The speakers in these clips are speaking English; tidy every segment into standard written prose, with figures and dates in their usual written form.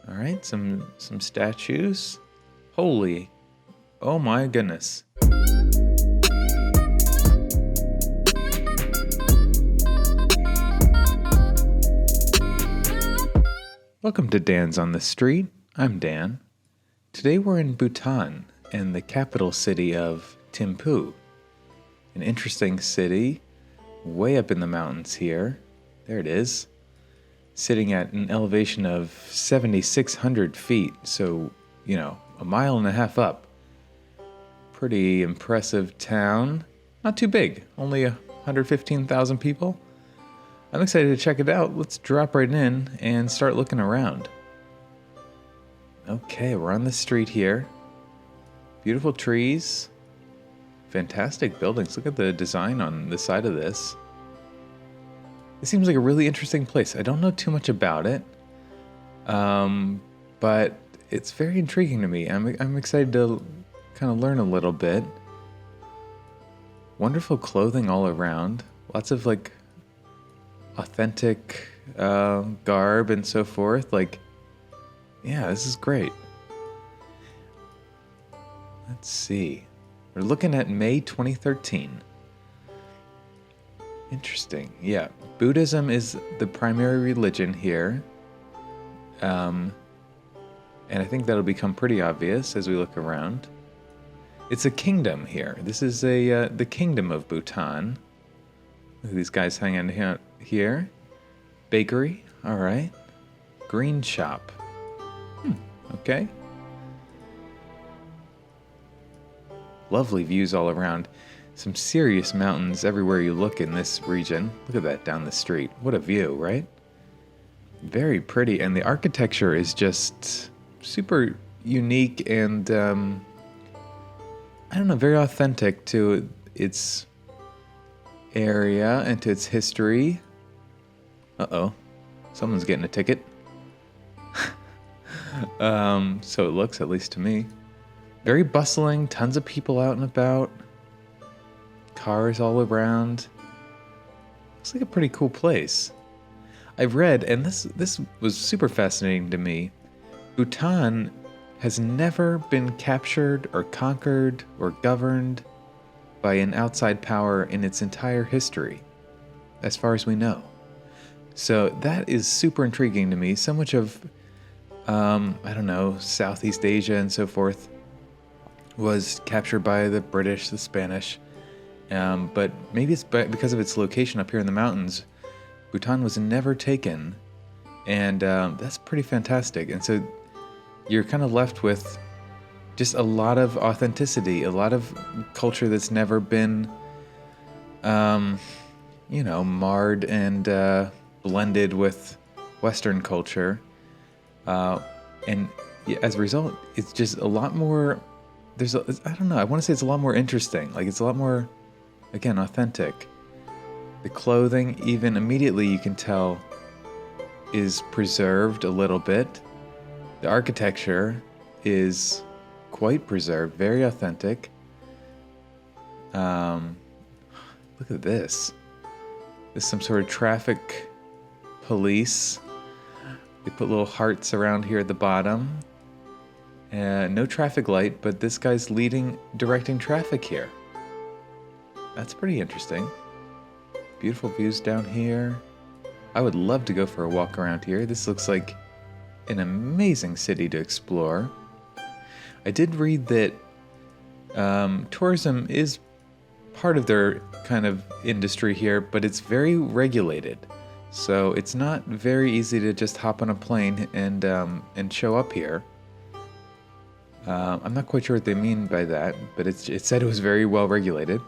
All right, some statues. Holy, oh my goodness. Welcome to Dan's on the Street. I'm Dan. Today we're in Bhutan, in the capital city of Thimphu. An interesting city, way up in the mountains here. There it is. Sitting at an elevation of 7,600 feet, so, a mile and a half up. Pretty impressive town. Not too big, only 115,000 people. I'm excited to check it out. Let's drop right in and start looking around. Okay, we're on the street here. Beautiful trees. Fantastic buildings. Look at the design on the side of this. It seems like a really interesting place. I don't know too much about it, but it's very intriguing to me. I'm excited to kind of learn a little bit. Wonderful clothing all around. Lots of authentic garb and so forth. This is great. Let's see. We're looking at May 2013. Interesting. Yeah. Buddhism is the primary religion here. And I think that'll become pretty obvious as we look around. It's a kingdom here. This is the kingdom of Bhutan. Look at these guys hanging out here. Bakery. All right. Green shop. Okay. Lovely views all around. Some serious mountains everywhere you look in this region. Look at that down the street. What a view, right? Very pretty, and the architecture is just super unique and, very authentic to its area and to its history. Uh-oh. Someone's getting a ticket. So it looks, at least to me. Very bustling, tons of people out and about. Cars all around. Looks like a pretty cool place. I've read, and this was super fascinating to me, Bhutan has never been captured or conquered or governed by an outside power in its entire history, as far as we know. So that is super intriguing to me. So much of, Southeast Asia and so forth was captured by the British, the Spanish. But maybe it's because of its location up here in the mountains, Bhutan was never taken, and that's pretty fantastic. And so you're kind of left with just a lot of authenticity, a lot of culture that's never been, marred and blended with Western culture. And as a result, it's just a lot more, I want to say it's a lot more interesting. It's a lot more, again, authentic. The clothing, even immediately you can tell, is preserved a little bit. The architecture is quite preserved, very authentic. Look at this. There's some sort of traffic police. They put little hearts around here at the bottom. No traffic light, but this guy's directing traffic here. That's pretty interesting. Beautiful views down here. I would love to go for a walk around here. This looks like an amazing city to explore. I did read that tourism is part of their kind of industry here, but it's very regulated. So it's not very easy to just hop on a plane and show up here. I'm not quite sure what they mean by that, but it said it was very well regulated.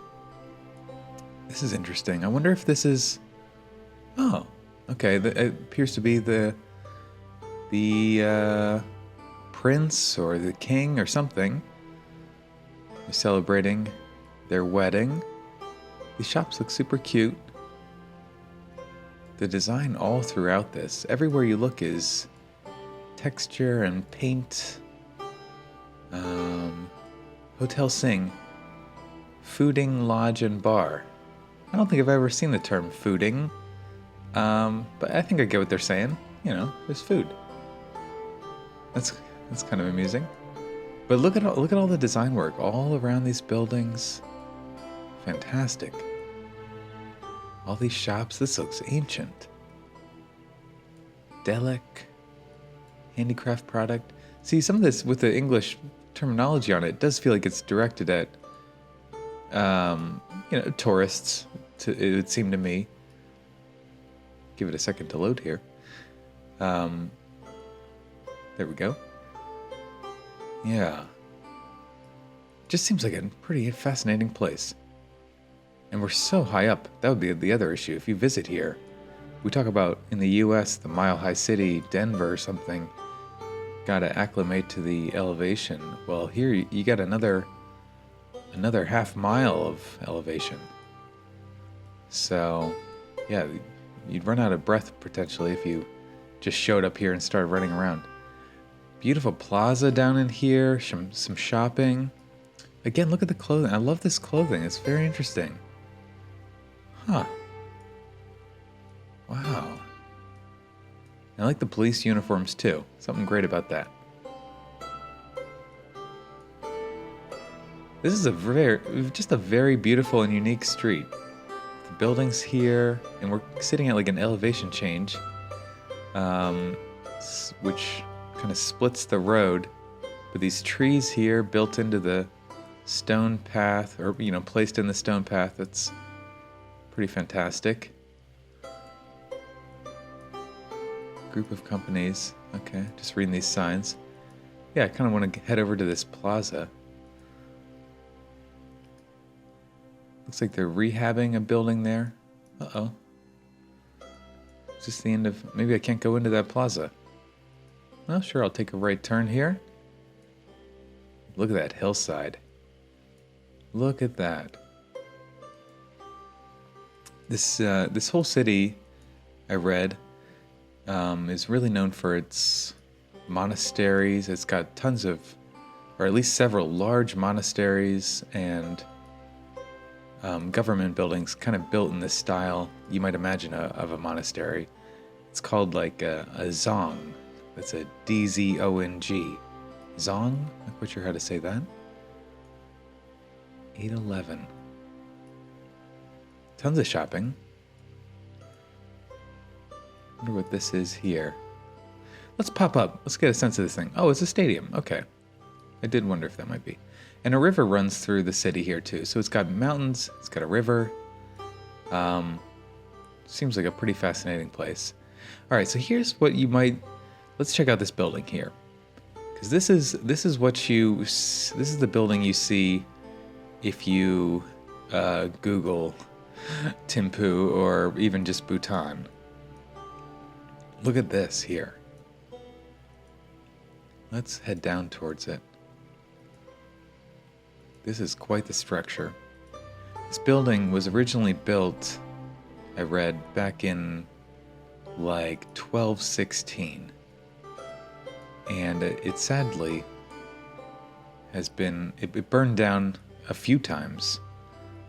This is interesting. I wonder if this is... Oh, okay. It appears to be the prince or the king or something. They're celebrating their wedding. These shops look super cute. The design all throughout this, everywhere you look, is texture and paint. Hotel Sing. Fooding, lodge, and bar. I don't think I've ever seen the term fooding, but I think I get what they're saying. There's food. That's kind of amusing. But look at all the design work all around these buildings. Fantastic. All these shops. This looks ancient. Delic, handicraft product. See, some of this with the English terminology on it does feel like it's directed at, tourists. It would seem to me. Give it a second to load here. There we go. Yeah. Just seems like a pretty fascinating place. And we're so high up. That would be the other issue. If you visit here, we talk about in the US, the Mile High City, Denver or something, gotta acclimate to the elevation. Well, here you got another half mile of elevation. So, yeah, you'd run out of breath potentially if you just showed up here and started running around. Beautiful plaza down in here, some shopping. Again, look at the clothing. I love this clothing. It's very interesting. Huh. Wow. I like the police uniforms too. Something great about that. This is just a very beautiful and unique street. The buildings here, and we're sitting at like an elevation change, which kind of splits the road. But these trees here built into the stone path, or placed in the stone path. That's pretty fantastic. Group of companies. Okay, just reading these signs. Yeah, I kind of want to head over to this plaza. Looks like they're rehabbing a building there. Uh-oh. Is this the end of... Maybe I can't go into that plaza. Well, sure, I'll take a right turn here. Look at that hillside. Look at that. This whole city, I read, is really known for its monasteries. It's got tons of, or at least several large monasteries and government buildings kind of built in this style you might imagine of a monastery. It's called like a zong. That's a D-Z-O-N-G. Zong? Not quite sure how to say that. 811. Tons of shopping. Wonder what this is here. Let's pop up. Let's get a sense of this thing. Oh, it's a stadium. Okay. I did wonder if that might be. And a river runs through the city here too. So it's got mountains. It's got a river. Seems like a pretty fascinating place. All right. So here's what you might. Let's check out this building here, because this is the building you see if you Google Thimphu or even just Bhutan. Look at this here. Let's head down towards it. This is quite the structure. This building was originally built, I read, back in like 1216. And it sadly has been, it burned down a few times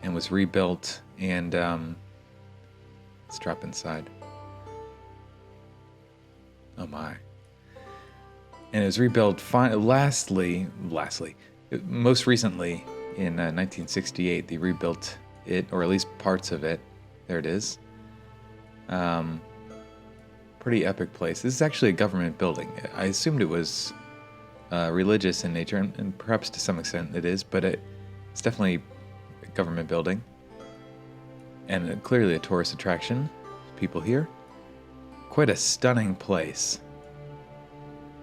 and was rebuilt, and let's drop inside. Oh my. And it was rebuilt most recently in 1968. They rebuilt it, or at least parts of it. There it is. Pretty epic place. This is actually a government building. I assumed it was religious in nature, and perhaps to some extent it is, but it's definitely a government building. And clearly a tourist attraction. People here. Quite a stunning place.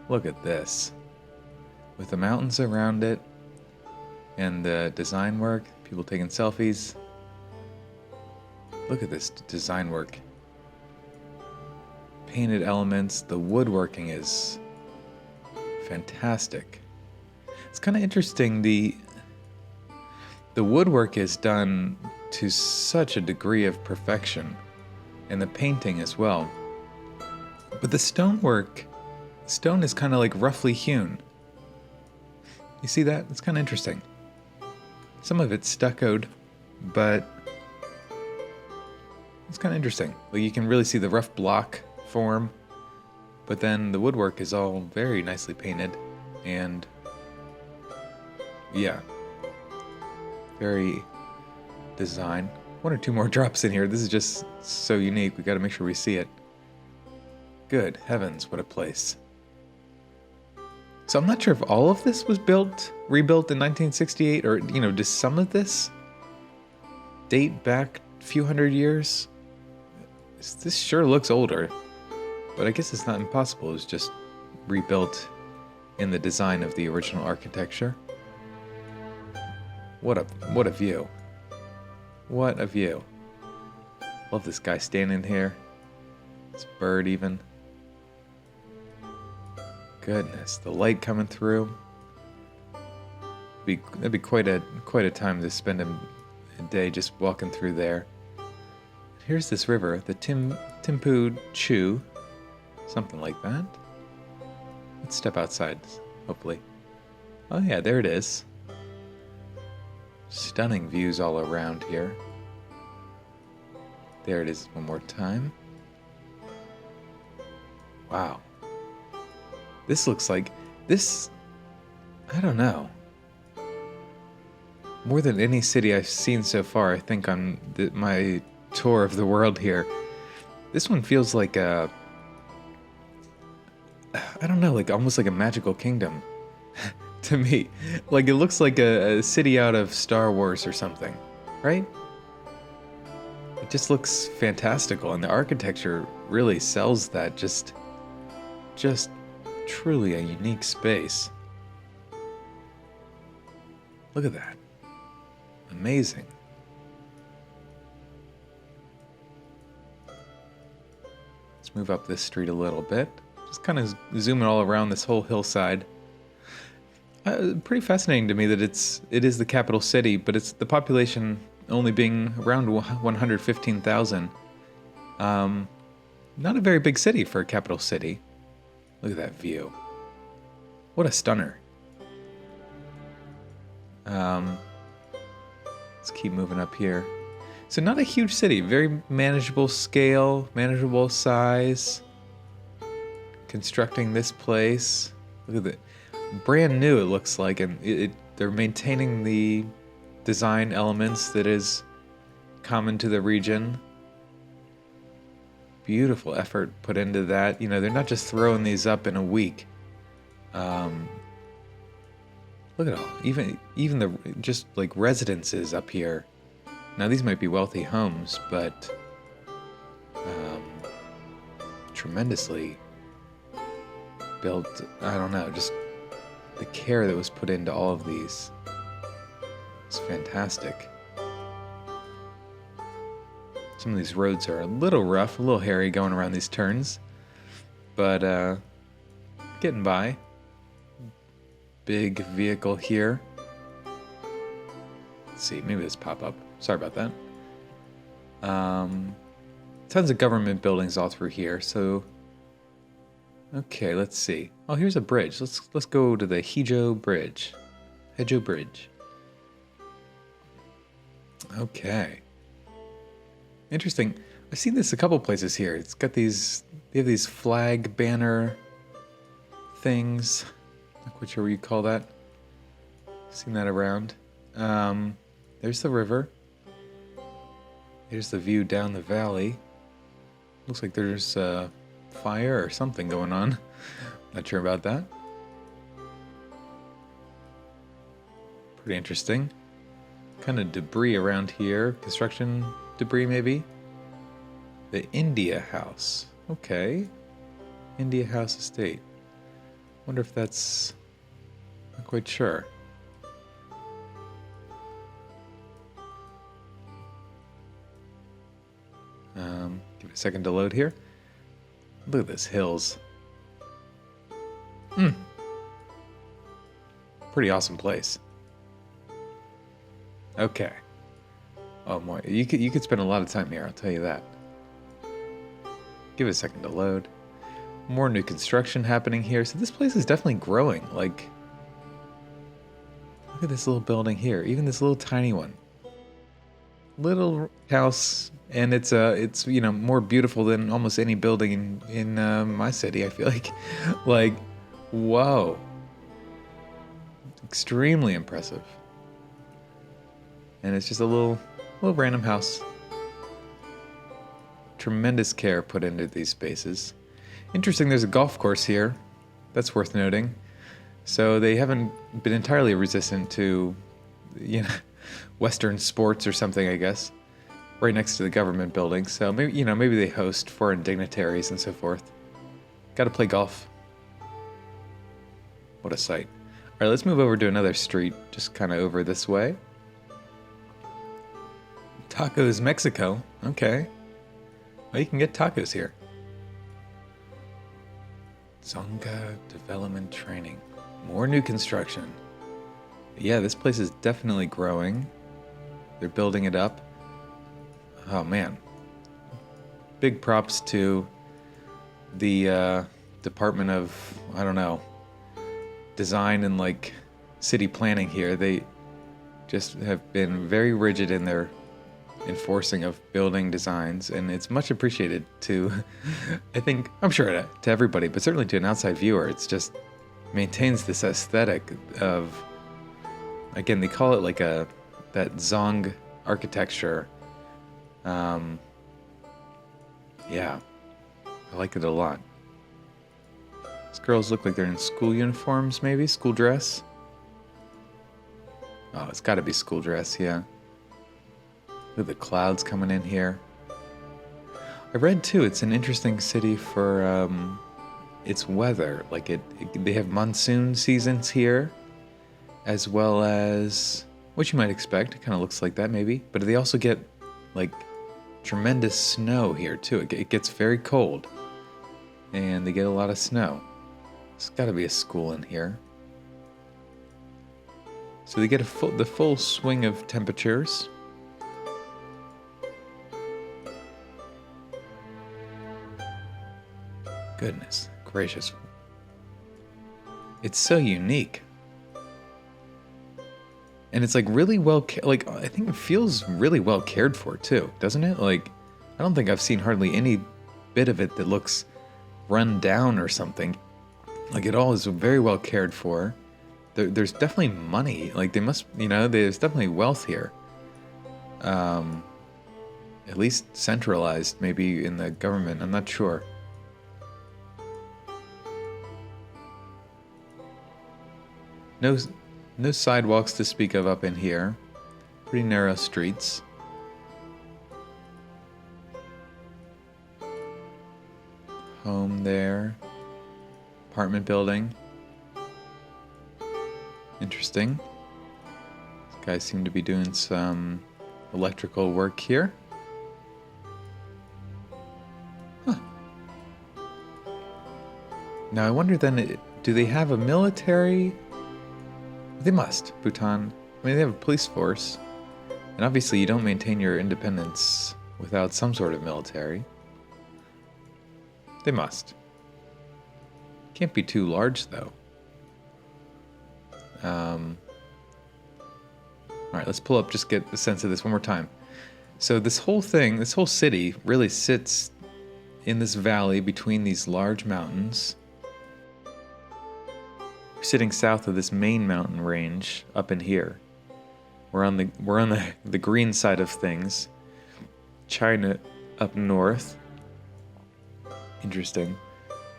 Look at this. With the mountains around it and the design work, people taking selfies. Look at this design work. Painted elements, the woodworking is fantastic. It's kind of interesting, the woodwork is done to such a degree of perfection, and the painting as well. But the stone is kind of like roughly hewn. You see that? It's kind of interesting. Some of it's stuccoed, but it's kind of interesting. Like you can really see the rough block form But then the woodwork is all very nicely painted, and yeah, very design. One or two more drops in here. This is just so unique. We got to make sure we see it. Good heavens, what a place. So I'm not sure if all of this was rebuilt in 1968, or, does some of this date back a few hundred years? This sure looks older, but I guess it's not impossible. It's just rebuilt in the design of the original architecture. What a view. What a view. Love this guy standing here. This bird even. Goodness, the light coming through. That'd be quite a time to spend a day just walking through there. Here's this river, the Thimphu Chu, something like that. Let's step outside, hopefully. Oh yeah, there it is. Stunning views all around here. There it is one more time. Wow. This looks like this, I don't know. More than any city I've seen so far, I think on my tour of the world here, this one feels like I don't know, like almost like a magical kingdom to me. Like it looks like a city out of Star Wars or something, right? It just looks fantastical, and the architecture really sells that. Just truly a unique space. Look at that. Amazing. Let's move up this street a little bit. Just kind of zooming all around this whole hillside. Pretty fascinating to me that it is the capital city, but it's the population only being around 115,000. Not a very big city for a capital city. Look at that view. What a stunner. Let's keep moving up here. So not a huge city, very manageable scale, manageable size. Constructing this place. Look at it. Brand new it looks like, and they're maintaining the design elements that is common to the region. Beautiful effort put into that. They're not just throwing these up in a week. Look at all, even the just like residences up here. Now these might be wealthy homes, but tremendously built. I don't know, just the care that was put into all of these. It's fantastic. Some of these roads are a little rough, a little hairy going around these turns, but getting by. Big vehicle here. Let's see, maybe this pop up. Sorry about that. Tons of government buildings all through here. So, okay, let's see. Oh, here's a bridge. Let's go to the Hejo Bridge. Hejo Bridge. Okay. Interesting. I've seen this a couple places here. It's got they have these flag banner things. Not quite sure what you call that. Seen that around. There's the river. Here's the view down the valley. Looks like there's a fire or something going on. Not sure about that. Pretty interesting. Kind of debris around here. Construction debris, maybe. The India House. Okay. India House Estate. Wonder if that's... Not quite sure. Give it a second to load here. Look at this hills. Pretty awesome place. Okay. Oh boy, you could spend a lot of time here, I'll tell you that. Give it a second to load. More new construction happening here. So this place is definitely growing. Like, look at this little building here. Even this little tiny one. little house, and it's more beautiful than almost any building in my city. I feel like, like, whoa, extremely impressive. And it's just a little random house. Tremendous care put into these spaces. Interesting, there's a golf course here. That's worth noting. So they haven't been entirely resistant to, Western sports or something, I guess. Right next to the government building. So maybe they host foreign dignitaries and so forth. Got to play golf. What a sight. All right, let's move over to another street, just kind of over this way. Tacos Mexico. Okay. Well, you can get tacos here. Zonga Development Training. More new construction. Yeah, this place is definitely growing. They're building it up. Oh, man. Big props to the Department of, I don't know, Design and, city planning here. They just have been very rigid in their enforcing of building designs, and it's much appreciated to, I'm sure to everybody, but certainly to an outside viewer. It's just maintains this aesthetic of, again, they call it that Zong architecture. Yeah, I like it a lot. These girls look like they're in school uniforms, maybe school dress. Oh, it's got to be school dress, yeah. Look at the clouds coming in here. I read too, it's an interesting city for its weather. They have monsoon seasons here, as well as what you might expect. It kind of looks like that maybe, but they also get tremendous snow here too. It gets very cold, and they get a lot of snow. There's got to be a school in here. So they get the full swing of temperatures. Goodness gracious. It's so unique. And it's really well, I think it feels really well cared for too, doesn't it? I don't think I've seen hardly any bit of it that looks run down or something. It all is very well cared for. There's definitely money. They must, there's definitely wealth here. At least centralized, maybe in the government. I'm not sure. No sidewalks to speak of up in here. Pretty narrow streets. Home there. Apartment building. Interesting. These guys seem to be doing some electrical work here. Huh. Now I wonder then, do they have a military? They must. Bhutan. They have a police force. And obviously you don't maintain your independence without some sort of military. They must. Can't be too large, though. Alright, let's pull up, just get a sense of this one more time. So this whole city really sits in this valley between these large mountains. We're sitting south of this main mountain range up in here. We're on the green side of things. China up north. Interesting.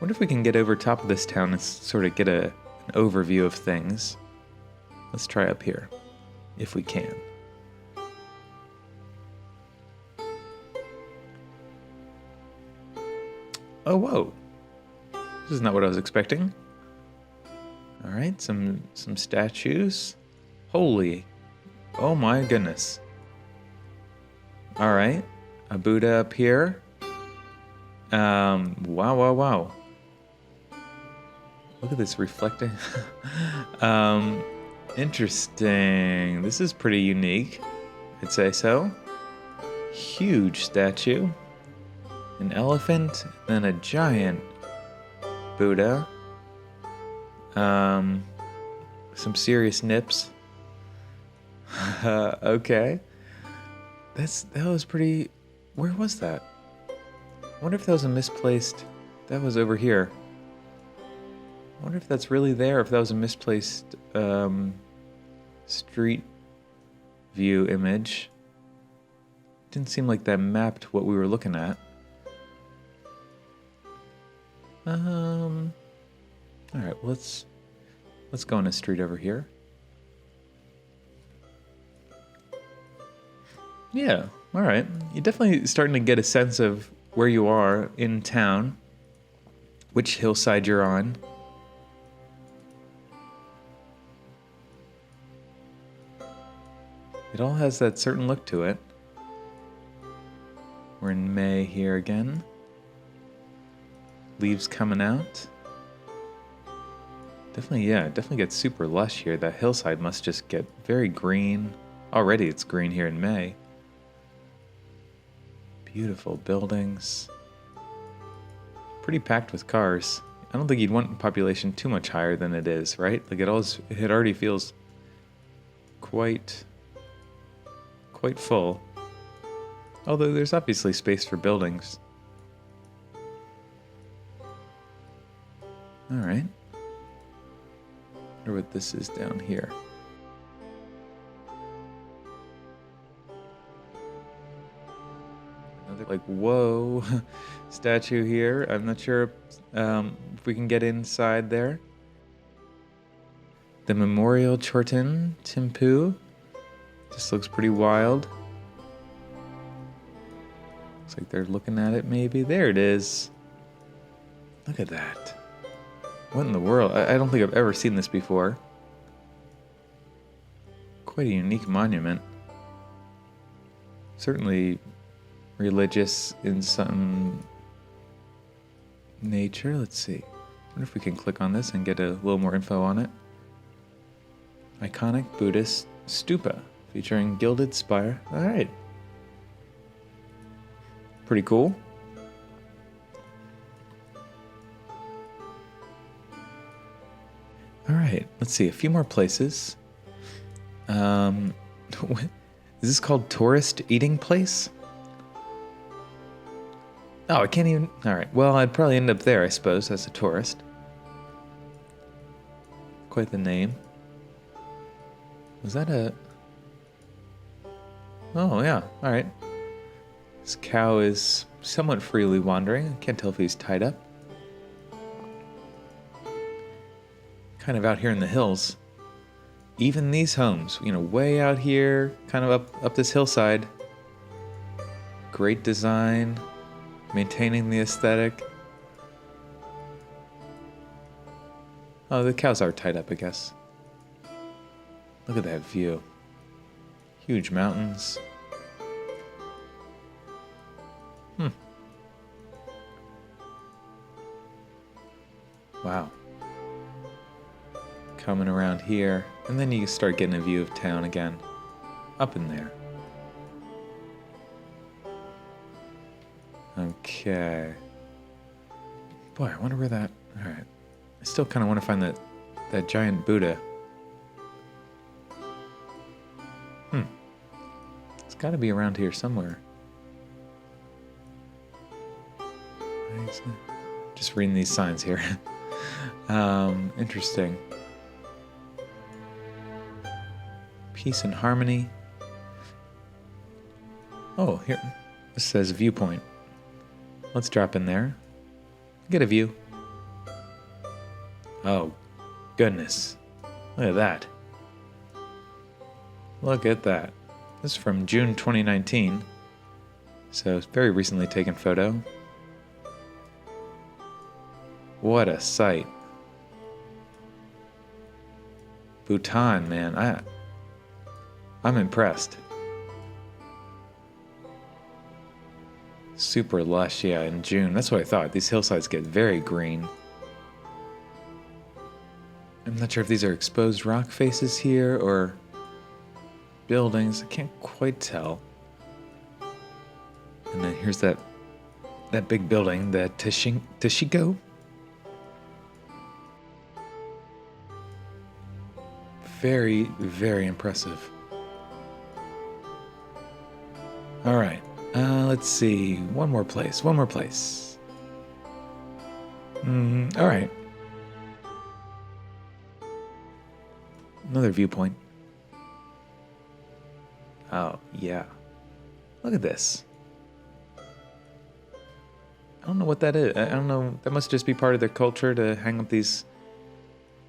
Wonder if we can get over top of this town and sort of get an overview of things. Let's try up here, if we can. Oh, whoa. This is not what I was expecting. All right, some statues. Holy, oh my goodness. All right, a Buddha up here. Wow. Look at this reflecting. Interesting. This is pretty unique, I'd say so. Huge statue. An elephant, then a giant Buddha. Some serious nips. Okay. That was pretty... Where was that? I wonder if that was a misplaced... That was over here. I wonder if that's really there, if that was a misplaced street view image. Didn't seem like that mapped what we were looking at. Alright, let's go on a street over here. Yeah, alright. You're definitely starting to get a sense of where you are in town, which hillside you're on. It all has that certain look to it. We're in May here again. Leaves coming out. Definitely gets super lush here. That hillside must just get very green. Already it's green here in May. Beautiful buildings. Pretty packed with cars. I don't think you'd want population too much higher than it is, right? Like it already feels quite full. Although there's obviously space for buildings. Alright. Wonder what this is down here. Another, like, whoa, statue here. I'm not sure if we can get inside there. The Memorial Chorten Thimphu. This looks pretty wild. Looks like they're looking at it maybe. There it is. Look at that. What in the world? I don't think I've ever seen this before. Quite a unique monument. Certainly religious in some nature. Let's see. I wonder if we can click on this and get a little more info on it. Iconic Buddhist stupa featuring gilded spire. All right. Pretty cool. All right, let's see, a few more places. Is this called Tourist Eating Place? Oh, I can't even... All right, well, I'd probably end up there, I suppose, as a tourist. Quite the name. Was that a... Oh, yeah, all right. This cow is somewhat freely wandering. I can't tell if he's tied up. Kind of out here in the hills. Even these homes, you know, way out here, kind of up this hillside. Great design, maintaining the aesthetic. Oh, the cows are tied up, I guess. Look at that view. Huge mountains. Wow. Coming around here, and then you start getting a view of town again. Up in there. Okay. Boy, I wonder where that... Alright. I still kind of want to find that giant Buddha. It's got to be around here somewhere. Just reading these signs here. Interesting. Peace and harmony. Oh, here. This says viewpoint. Let's drop in there. Get a view. Oh, goodness. Look at that. Look at that. This is from June 2019. So it's very recently taken photo. What a sight. Bhutan, man. I'm impressed. Super lush, yeah, in June. That's what I thought. These hillsides get very green. I'm not sure if these are exposed rock faces here or buildings. I can't quite tell. And then here's that big building, the Tashiko. Very, very impressive. All right. Let's see. One more place. All right. Another viewpoint. Oh, yeah. Look at this. I don't know what that is. I don't know. That must just be part of their culture to hang up these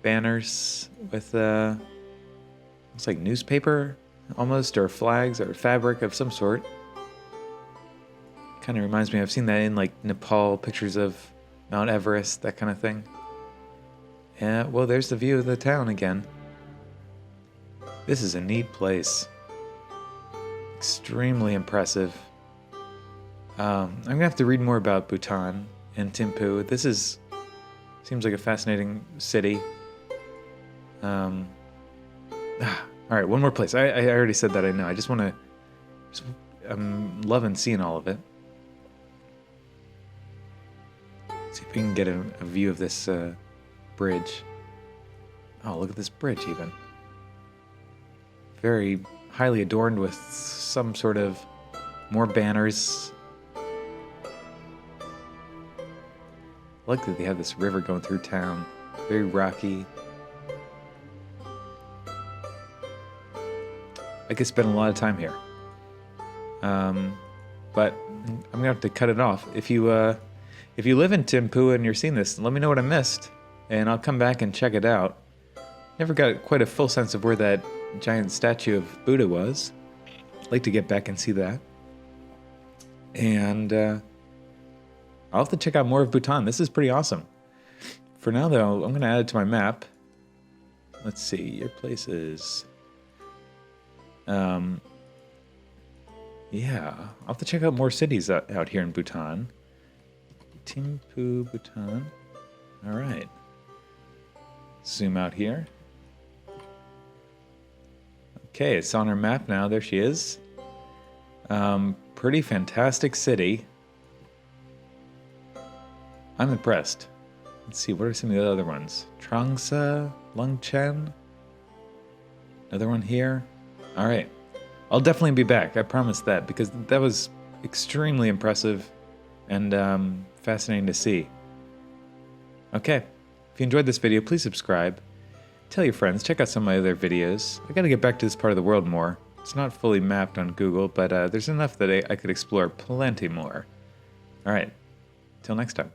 banners with, looks like newspaper almost, or flags or fabric of some sort. Kind of reminds me, I've seen that in like Nepal, pictures of Mount Everest, that kind of thing. Yeah, well, there's the view of the town again. This is a neat place. Extremely impressive. I'm gonna have to read more about Bhutan and Thimphu. This seems like a fascinating city. All right, one more place. I already said that, I know. I just want to. I'm loving seeing all of it. See if we can get a view of this bridge. Oh, look at this bridge, even. Very highly adorned with some sort of more banners. I like that they have this river going through town. Very rocky. I could spend a lot of time here. But I'm gonna have to cut it off. If you live in Thimphu and you're seeing this, let me know what I missed, and I'll come back and check it out. Never got quite a full sense of where that giant statue of Buddha was. I'd like to get back and see that. And I'll have to check out more of Bhutan. This is pretty awesome. For now, though, I'm going to add it to my map. Let's see, your places. Yeah, I'll have to check out more cities out here in Bhutan. Thimphu Bhutan. All right. Zoom out here. Okay, it's on our map now. There she is. Pretty fantastic city. I'm impressed. Let's see, what are some of the other ones? Trangsa, Lungchen. Another one here. All right. I'll definitely be back. I promise that, because that was extremely impressive and fascinating to see. Okay. If you enjoyed this video, please subscribe. Tell your friends. Check out some of my other videos. I got to get back to this part of the world more. It's not fully mapped on Google, but there's enough that I could explore plenty more. All right. Till next time.